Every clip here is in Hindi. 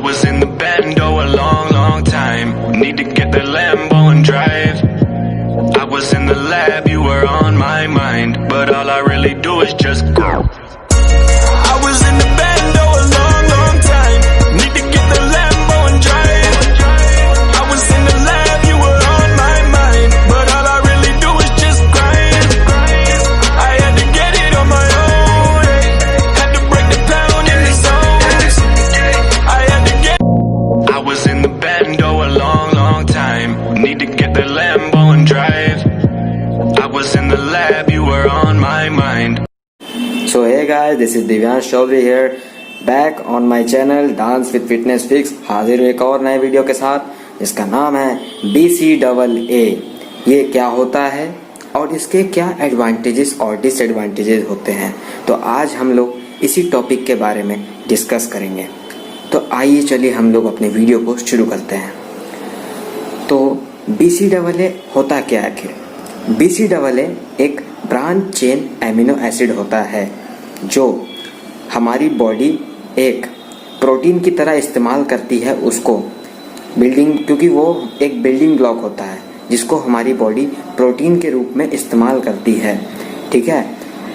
was in the bando a long, long time. Need to get the Lambo and drive. I was in the lab, you were on my mind, but all I really do is just go. I was in the bando a long, long time. Need to get the Lambo and drive. I was in the lab, you were on my mind, but all I really do is just grind. I had to get it on my own. Had to break the down in the zones. I had to get. I was in the bando a long, long time. Need to get the Lambo and drive. I was in the lab, you were on my mind. So hey guys, this is Divyansh Chaudhary here, back on my channel Dance with Fitness Fix. हाजिर हूँ एक और नए वीडियो के साथ जिसका नाम है BCAA। ये क्या होता है और इसके क्या एडवांटेजेस और डिसएडवांटेजेस होते हैं, तो आज हम लोग इसी टॉपिक के बारे में डिस्कस करेंगे। तो आइए चलिए हम लोग अपने वीडियो को शुरू करते हैं। तो BCAA होता क्या है? आखिर BCAA एक ब्रांच चेन एमिनो एसिड होता है जो हमारी बॉडी एक प्रोटीन की तरह इस्तेमाल करती है उसको बिल्डिंग, क्योंकि वो एक बिल्डिंग ब्लॉक होता है जिसको हमारी बॉडी प्रोटीन के रूप में इस्तेमाल करती है, ठीक है।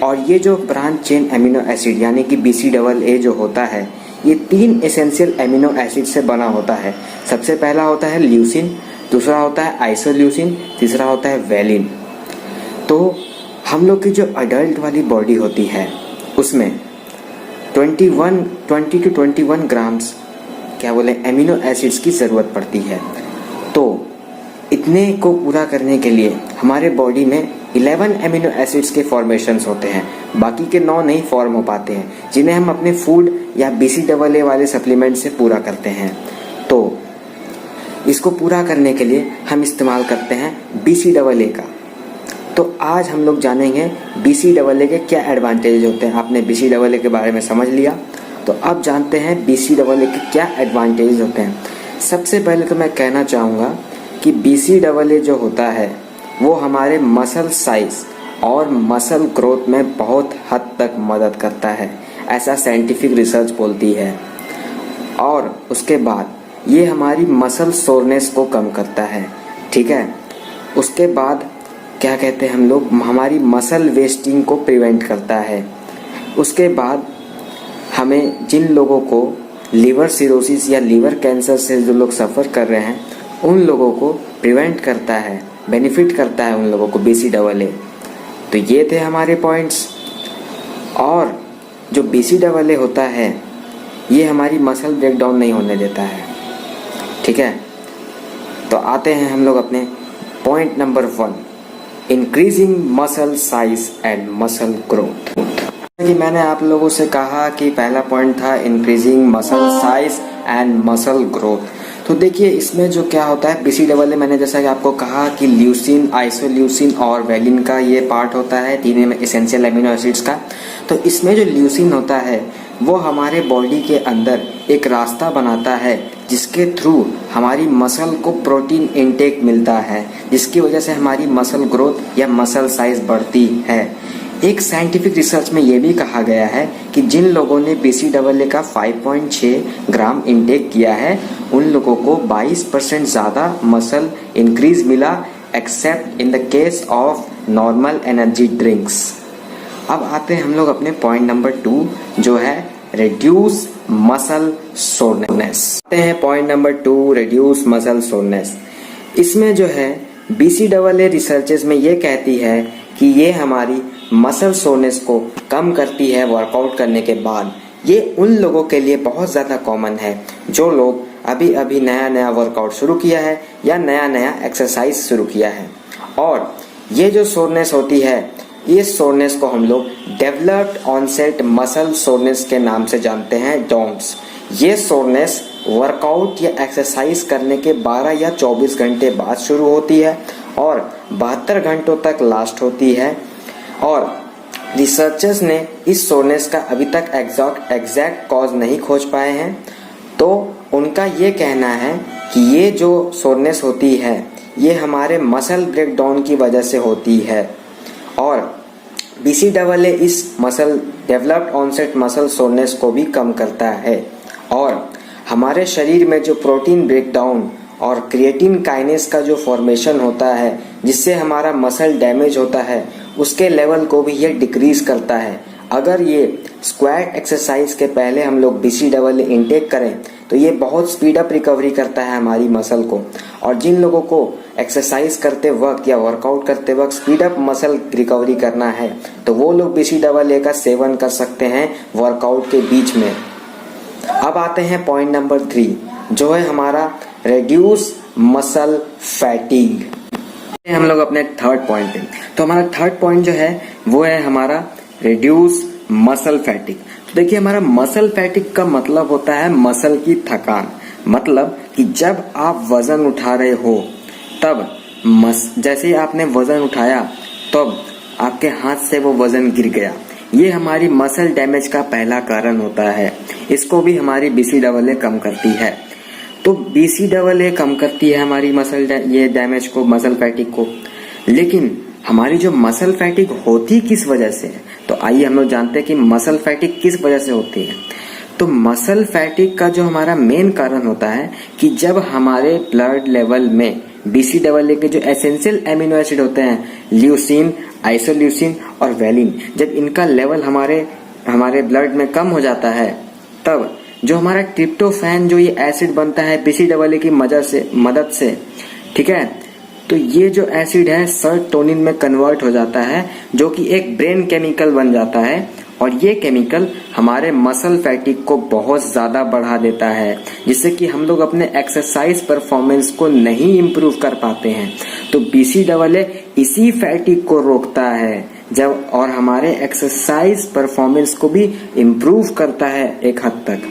और ये जो ब्रांच चेन एमिनो एसिड यानी कि BCAA जो होता है, ये 3 एसेंशियल एमिनो एसिड से बना होता है। सबसे पहला होता है ल्यूसिन, दूसरा होता है आइसोल्यूसिन, तीसरा होता है वेलिन। तो हम लोग की जो अडल्ट वाली बॉडी होती है उसमें 20 to 21 ग्राम्स एमिनो एसिड्स की ज़रूरत पड़ती है। तो इतने को पूरा करने के लिए हमारे बॉडी में 11 एमिनो एसिड्स के फॉर्मेशंस होते हैं, बाकी के 9 नहीं फॉर्म हो पाते हैं, जिन्हें हम अपने फूड या BCAA वाले सप्लीमेंट से पूरा करते हैं। तो इसको पूरा करने के लिए हम इस्तेमाल करते हैं BCAA का। तो आज हम लोग जानेंगे BCAA के क्या एडवांटेज होते हैं। आपने BCAA के बारे में समझ लिया, तो अब जानते हैं BCAA के क्या एडवांटेज होते हैं। सबसे पहले तो मैं कहना चाहूँगा कि BCAA जो होता है वो हमारे मसल साइज और मसल ग्रोथ में बहुत हद तक मदद करता है, ऐसा साइंटिफिक रिसर्च बोलती है। और उसके बाद ये हमारी मसल सोरनेस को कम करता है, ठीक है। उसके बाद क्या कहते हैं हम लोग, हमारी मसल वेस्टिंग को प्रिवेंट करता है। उसके बाद हमें जिन लोगों को लीवर सिरोसिस या लीवर कैंसर से जो लोग सफ़र कर रहे हैं उन लोगों को प्रिवेंट करता है, बेनिफिट करता है उन लोगों को BCAA। तो ये थे हमारे पॉइंट्स। और जो BCAA होता है ये हमारी मसल ब्रेकडाउन नहीं होने देता है, ठीक है। तो आते हैं हम लोग अपने point number 1, increasing muscle size and muscle growth. कि मैंने आप लोगों से कहा कि पहला पॉइंट था increasing muscle size and muscle growth. तो देखिए इसमें जो क्या होता है BCAA, मैंने जैसा कि आपको कहा कि ल्यूसिन, आइसोल्यूसिन और वेलिन का ये पार्ट होता है, तीनों में एसेंशियल एमिनो एसिड्स का। तो इसमें जो ल्यूसिन होता है वो हमारे बॉडी के अंदर एक रास्ता बनाता है जिसके थ्रू हमारी मसल को प्रोटीन इनटेक मिलता है, जिसकी वजह से हमारी मसल ग्रोथ या मसल साइज बढ़ती है। एक साइंटिफिक रिसर्च में ये भी कहा गया है कि जिन लोगों ने BCAA का 5.6 ग्राम इनटेक किया है उन लोगों को 22% ज़्यादा मसल इंक्रीज मिला, accept in the case of normal energy drinks. अब आते हैं हम लोग अपने पॉइंट नंबर 2 जो है रिड्यूस मसल सोरनेस। आते हैं point number 2, reduce muscle soreness. इसमें जो है BCAA रिसर्चेस में ये कहती है कि ये हमारी मसल सोरनेस को कम करती है वर्कआउट करने के बाद। ये उन लोगों के लिए बहुत ज़्यादा कॉमन है जो लोग अभी अभी नया वर्कआउट शुरू किया है या नया एक्सरसाइज शुरू किया है। और ये जो सोरनेस होती है, इस सोरनेस को हम लोग डेवलप्ड ऑनसेट मसल सोरनेस के नाम से जानते हैं, डॉम्स। ये सोरनेस वर्कआउट या एक्सरसाइज करने के 12 या 24 घंटे बाद शुरू होती है और 72 घंटों तक लास्ट होती है। और रिसर्चर्स ने इस सोरनेस का अभी तक एग्जैक्ट कॉज नहीं खोज पाए हैं। तो उनका ये कहना है कि ये जो सोरनेस होती है ये हमारे मसल ब्रेकडाउन की वजह से होती है। और BCAA इस muscle developed onset muscle soreness को भी कम करता है। और हमारे शरीर में जो प्रोटीन ब्रेकडाउन और क्रिएटिन काइनेस का जो फॉर्मेशन होता है जिससे हमारा मसल डैमेज होता है उसके लेवल को भी ये डिक्रीज करता है। अगर ये स्क्वाट एक्सरसाइज के पहले हम लोग BCAA इनटेक करें तो ये बहुत स्पीड अप रिकवरी करता है हमारी मसल को। और जिन लोगों को एक्सरसाइज करते वक्त या वर्कआउट करते वक्त स्पीड अप मसल रिकवरी करना है तो वो लोग BCAA का सेवन कर सकते हैं वर्कआउट के बीच में। अब आते हैं पॉइंट नंबर 3 जो है हमारा रेड्यूस मसल फैटिग। हम लोग अपने थर्ड पॉइंट पे, तो हमारा थर्ड पॉइंट जो है वो है हमारा रेड्यूस मसल फैटिग। तो देखिए हमारा मसल फैटिग का मतलब होता है मसल की थकान। मतलब कि जब आप वजन उठा रहे हो तब जैसे ही आपने वजन उठाया तब आपके हाथ से वो वजन गिर गया, ये हमारी मसल डैमेज का पहला कारण होता है। इसको भी हमारी BCAA कम करती है। तो BCAA कम करती है हमारी ये डैमेज को, मसल फैटिग को। लेकिन हमारी जो मसल फैटिग होती किस वजह से है, तो आइए हम लोग जानते हैं कि मसल फैटिग किस वजह से होती है। तो मसल फैटिग का जो हमारा मेन कारण होता है कि जब हमारे ब्लड लेवल में BCAA के जो एसेंशियल एमिनो एसिड होते हैं ल्यूसीन, आइसोल्यूसिन और वैलिन, जब इनका लेवल हमारे ब्लड में कम हो जाता है तब जो हमारा ट्रिप्टोफैन जो ये एसिड बनता है BCAA की मदद से, ठीक है, तो ये जो एसिड है सर्टोनिन में कन्वर्ट हो जाता है जो कि एक ब्रेन केमिकल बन जाता है। और ये केमिकल हमारे मसल फैटिग को बहुत ज्यादा बढ़ा देता है जिससे कि हम लोग अपने एक्सरसाइज परफॉर्मेंस को नहीं इम्प्रूव कर पाते हैं। तो BCAA इसी फैटिग को रोकता है जब, और हमारे एक्सरसाइज परफॉर्मेंस को भी इम्प्रूव करता है एक हद तक।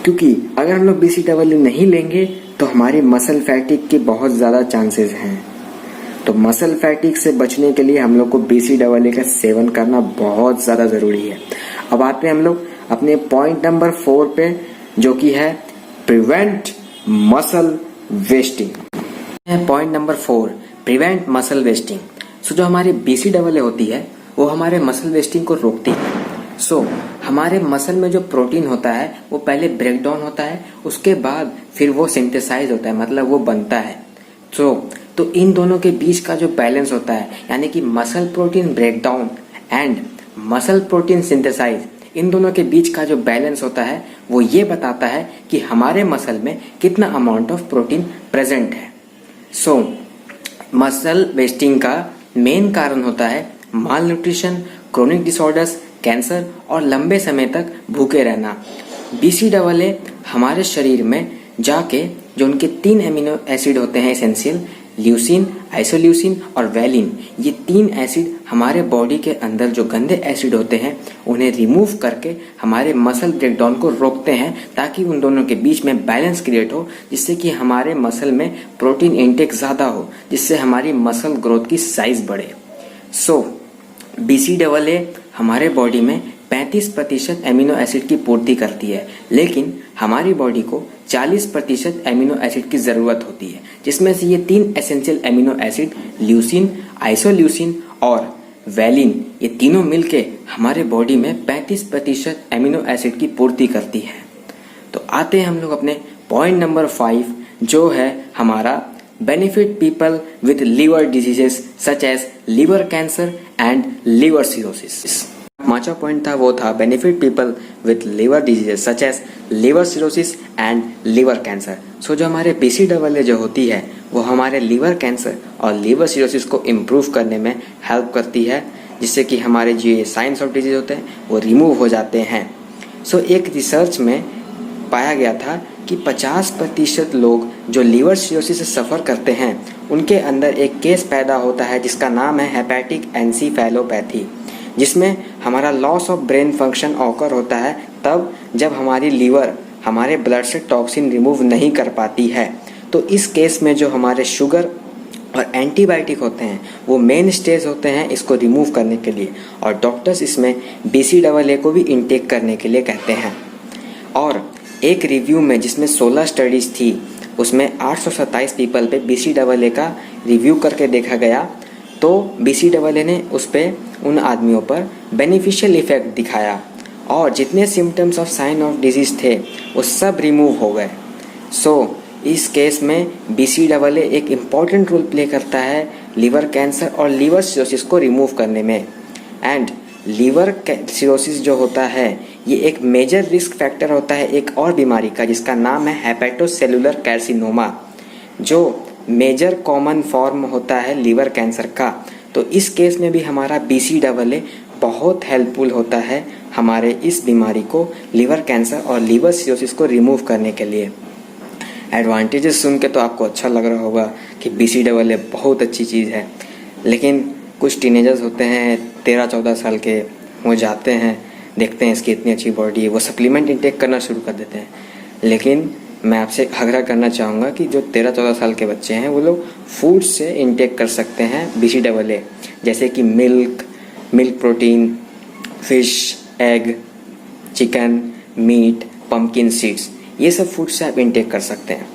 क्योंकि अगर हम लोग BCAA नहीं लेंगे तो हमारी मसल फैटिग के बहुत ज्यादा चांसेस हैं। तो मसल फैटिग से बचने के लिए हम लोग को BCAA का सेवन करना बहुत ज्यादा जरूरी है। अब आते हैं हम लोग अपने पॉइंट नंबर 4 पे जो कि है prevent muscle wasting. Point number 4 prevent muscle wasting. So जो हमारी BCAA होती है वो हमारे मसल वेस्टिंग को रोकती है। सो हमारे मसल में जो प्रोटीन होता है वो पहले ब्रेक डाउन होता है, उसके बाद फिर वो सिंथेसाइज होता है, मतलब वो बनता है। तो इन दोनों के बीच का जो बैलेंस होता है यानी कि muscle protein break down and muscle protein synthesise, इन दोनों के बीच का जो बैलेंस होता है वो ये बताता है कि हमारे मसल में कितना अमाउंट ऑफ प्रोटीन प्रेजेंट है। सो मसल वेस्टिंग का मेन कारण होता है माल न्यूट्रिशन, क्रोनिक डिसऑर्डर्स, कैंसर और लंबे समय तक भूखे रहना। BCAA हमारे शरीर में जाके जो उनके 3 एमिनो एसिड होते हैं एसेंशियल, ल्यूसीन, आइसोल्यूसिन और वैलिन, ये 3 एसिड हमारे बॉडी के अंदर जो गंदे एसिड होते हैं उन्हें रिमूव करके हमारे मसल ब्रेकडाउन को रोकते हैं ताकि उन दोनों के बीच में बैलेंस क्रिएट हो, जिससे कि हमारे मसल में प्रोटीन इंटेक ज़्यादा हो, जिससे हमारी मसल ग्रोथ की साइज बढ़े। BCAA हमारे बॉडी में 35% एमिनो एसिड की पूर्ति करती है, लेकिन हमारी बॉडी को 40% एमिनो एसिड की ज़रूरत होती है, जिसमें से ये 3 essential amino acid leucine, isoleucine और वैलिन, ये तीनों मिलके हमारे बॉडी में 35% एमिनो एसिड की पूर्ति करती है। तो आते हैं हम लोग अपने पॉइंट नंबर 5 जो है हमारा benefit people with liver diseases such as liver cancer and liver cirrhosis. पांचवा पॉइंट था वो था benefit people with liver diseases such as liver cirrhosis and liver cancer. So जो हमारे BCAA जो होती है वो हमारे लीवर कैंसर और लीवर सिरोसिस को इम्प्रूव करने में हेल्प करती है, जिससे कि हमारे जो ये साइंस ऑफ डिजीज होते हैं वो रिमूव हो जाते हैं। सो एक रिसर्च में पाया गया था कि 50% लोग जो लीवर सिरोसिस से सफ़र करते हैं उनके अंदर एक केस पैदा होता है जिसका नाम है हेपेटिक एनसीफेलोपैथी, जिसमें हमारा loss of brain function occur होता है तब जब हमारी लीवर हमारे ब्लड से टॉक्सिन रिमूव नहीं कर पाती है। तो इस केस में जो हमारे शुगर और एंटीबायोटिक होते हैं वो मेन स्टेज होते हैं इसको रिमूव करने के लिए, और डॉक्टर्स इसमें BCAA को भी इनटेक करने के लिए कहते हैं। और एक रिव्यू में जिसमें 16 स्टडीज़ थी उसमें 827 पीपल पे BCAA का रिव्यू करके देखा गया, तो BCAA ने उस पर उन आदमियों पर बेनिफिशियल इफेक्ट दिखाया। और जितने symptoms of sine of disease थे वो सब रिमूव हो गए। सो इस केस में BCAA एक इम्पॉर्टेंट रोल प्ले करता है लीवर कैंसर और लीवर सिरोसिस को रिमूव करने में। एंड लीवर सिरोसिस जो होता है ये एक मेजर रिस्क फैक्टर होता है एक और बीमारी का जिसका नाम है हेपेटोसेलुलर कार्सिनोमा, जो मेजर कॉमन फॉर्म होता है लीवर कैंसर का। तो इस केस में भी हमारा BCAA बहुत हेल्पफुल होता है हमारे इस बीमारी को लीवर कैंसर और लीवर सिरोसिस को रिमूव करने के लिए। एडवांटेजेस सुन के तो आपको अच्छा लग रहा होगा कि BCAA बहुत अच्छी चीज़ है, लेकिन कुछ टीनेजर्स होते हैं 13-14 साल के, वो जाते हैं देखते हैं इसकी इतनी अच्छी बॉडी है, वो सप्लीमेंट इंटेक करना शुरू कर देते हैं। लेकिन मैं आपसे आग्रह करना चाहूँगा कि जो 13-14 साल के बच्चे हैं वो लोग फूड से इंटेक कर सकते हैं BCAA, जैसे कि milk protein, fish, egg, chicken, meat, pumpkin seeds, ये सब फूड से आप इंटेक कर सकते हैं।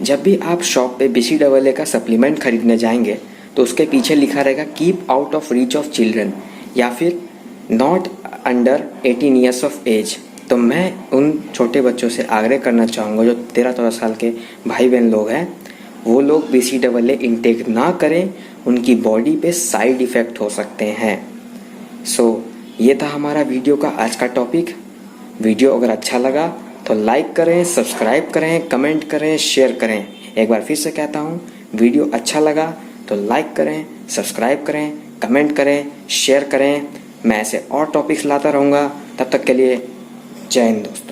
जब भी आप शॉप पे BCAA का सप्लीमेंट खरीदने जाएंगे तो उसके पीछे लिखा रहेगा keep out of reach of children या फिर not under 18 years of age. तो मैं उन छोटे बच्चों से आग्रह करना चाहूँगा जो 13-14 साल के भाई बहन लोग हैं, वो लोग BCAA इंटेक ना करें, उनकी बॉडी पे साइड इफ़ेक्ट हो सकते हैं। सो ये था हमारा वीडियो का आज का टॉपिक। वीडियो अगर अच्छा लगा तो लाइक करें, सब्सक्राइब करें, कमेंट करें, शेयर करें। एक बार फिर से कहता हूँ, वीडियो अच्छा लगा तो लाइक करें, सब्सक्राइब करें, कमेंट करें, शेयर करें। मैं ऐसे और टॉपिक्स लाता रहूँगा। तब तक के लिए जय हिंद दोस्तों।